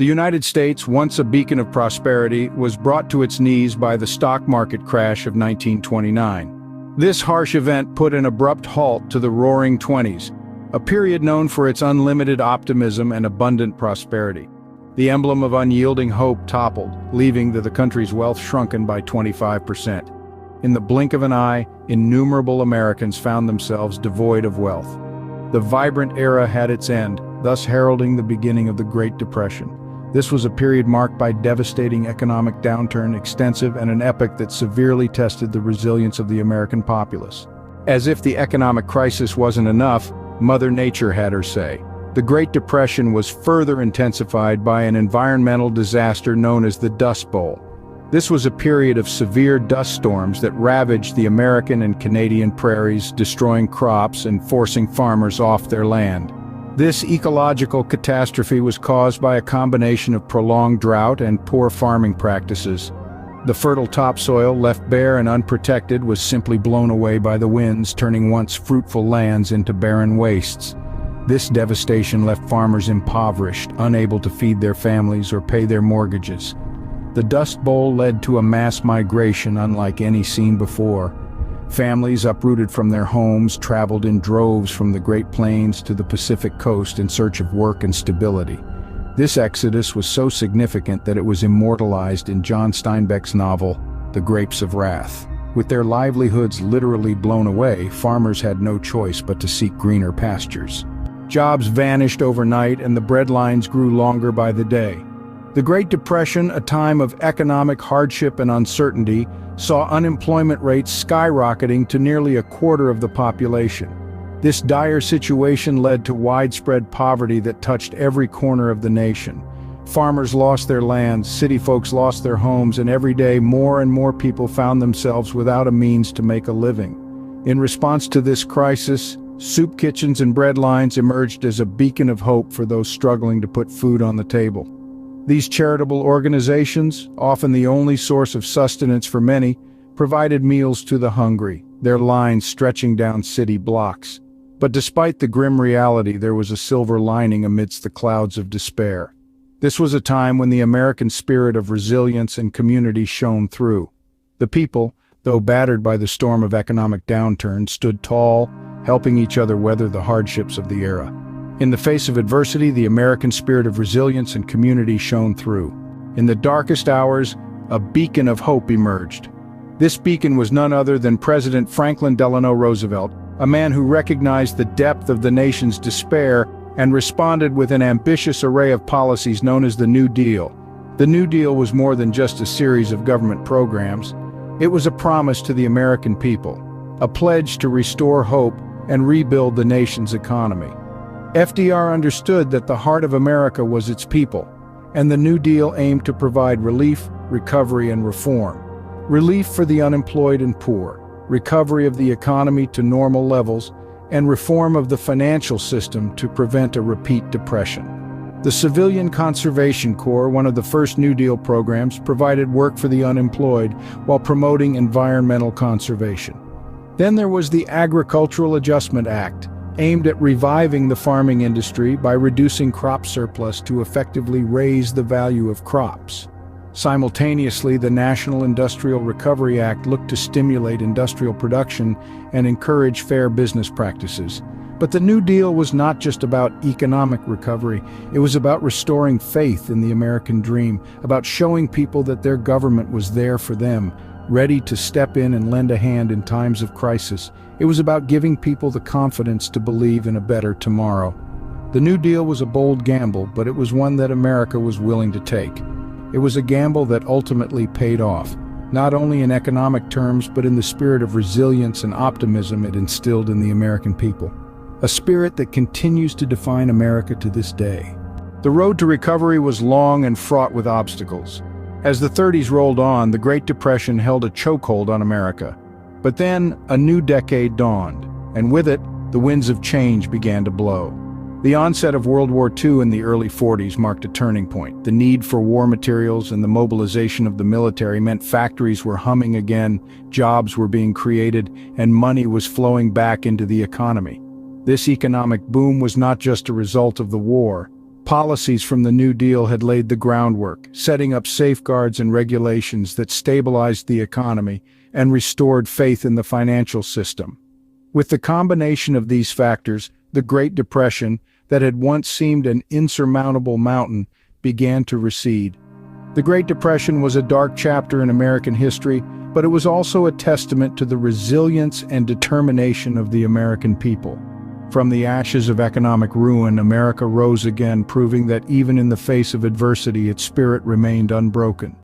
The United States, once a beacon of prosperity, was brought to its knees by the stock market crash of 1929. This harsh event put an abrupt halt to the Roaring Twenties, a period known for its unlimited optimism and abundant prosperity. The emblem of unyielding hope toppled, leaving the country's wealth shrunken by 25%. In the blink of an eye, innumerable Americans found themselves devoid of wealth. The vibrant era had its end, thus heralding the beginning of the Great Depression. This was a period marked by devastating economic downturn, extensive and an epoch that severely tested the resilience of the American populace. As if the economic crisis wasn't enough, Mother Nature had her say. The Great Depression was further intensified by an environmental disaster known as the Dust Bowl. This was a period of severe dust storms that ravaged the American and Canadian prairies, destroying crops and forcing farmers off their land. This ecological catastrophe was caused by a combination of prolonged drought and poor farming practices. The fertile topsoil, left bare and unprotected, was simply blown away by the winds, turning once fruitful lands into barren wastes. This devastation left farmers impoverished, unable to feed their families or pay their mortgages. The Dust Bowl led to a mass migration unlike any seen before. Families uprooted from their homes traveled in droves from the Great Plains to the Pacific Coast in search of work and stability. This exodus was so significant that it was immortalized in John Steinbeck's novel, The Grapes of Wrath. With their livelihoods literally blown away, farmers had no choice but to seek greener pastures. Jobs vanished overnight and the breadlines grew longer by the day. The Great Depression, a time of economic hardship and uncertainty, saw unemployment rates skyrocketing to nearly a quarter of the population. This dire situation led to widespread poverty that touched every corner of the nation. Farmers lost their lands, city folks lost their homes, and every day more and more people found themselves without a means to make a living. In response to this crisis, soup kitchens and bread lines emerged as a beacon of hope for those struggling to put food on the table. These charitable organizations, often the only source of sustenance for many, provided meals to the hungry, their lines stretching down city blocks. But despite the grim reality, there was a silver lining amidst the clouds of despair. This was a time when the American spirit of resilience and community shone through. The people, though battered by the storm of economic downturn, stood tall, helping each other weather the hardships of the era. In the face of adversity, the American spirit of resilience and community shone through. In the darkest hours, a beacon of hope emerged. This beacon was none other than President Franklin Delano Roosevelt, a man who recognized the depth of the nation's despair and responded with an ambitious array of policies known as the New Deal. The New Deal was more than just a series of government programs. It was a promise to the American people, a pledge to restore hope and rebuild the nation's economy. FDR understood that the heart of America was its people, and the New Deal aimed to provide relief, recovery, and reform. Relief for the unemployed and poor, recovery of the economy to normal levels, and reform of the financial system to prevent a repeat depression. The Civilian Conservation Corps, one of the first New Deal programs, provided work for the unemployed while promoting environmental conservation. Then there was the Agricultural Adjustment Act, aimed at reviving the farming industry by reducing crop surplus to effectively raise the value of crops. Simultaneously, the National Industrial Recovery Act looked to stimulate industrial production and encourage fair business practices. But the New Deal was not just about economic recovery. It was about restoring faith in the American dream, about showing people that their government was there for them, ready to step in and lend a hand in times of crisis. It was about giving people the confidence to believe in a better tomorrow. The New Deal was a bold gamble, but it was one that America was willing to take. It was a gamble that ultimately paid off, not only in economic terms, but in the spirit of resilience and optimism it instilled in the American people. A spirit that continues to define America to this day. The road to recovery was long and fraught with obstacles. As the 30s rolled on, the Great Depression held a chokehold on America. But then, a new decade dawned, and with it, the winds of change began to blow. The onset of World War II in the early 40s marked a turning point. The need for war materials and the mobilization of the military meant factories were humming again, jobs were being created, and money was flowing back into the economy. This economic boom was not just a result of the war. Policies from the New Deal had laid the groundwork, setting up safeguards and regulations that stabilized the economy and restored faith in the financial system. With the combination of these factors, the Great Depression, that had once seemed an insurmountable mountain, began to recede. The Great Depression was a dark chapter in American history, but it was also a testament to the resilience and determination of the American people. From the ashes of economic ruin, America rose again, proving that even in the face of adversity, its spirit remained unbroken.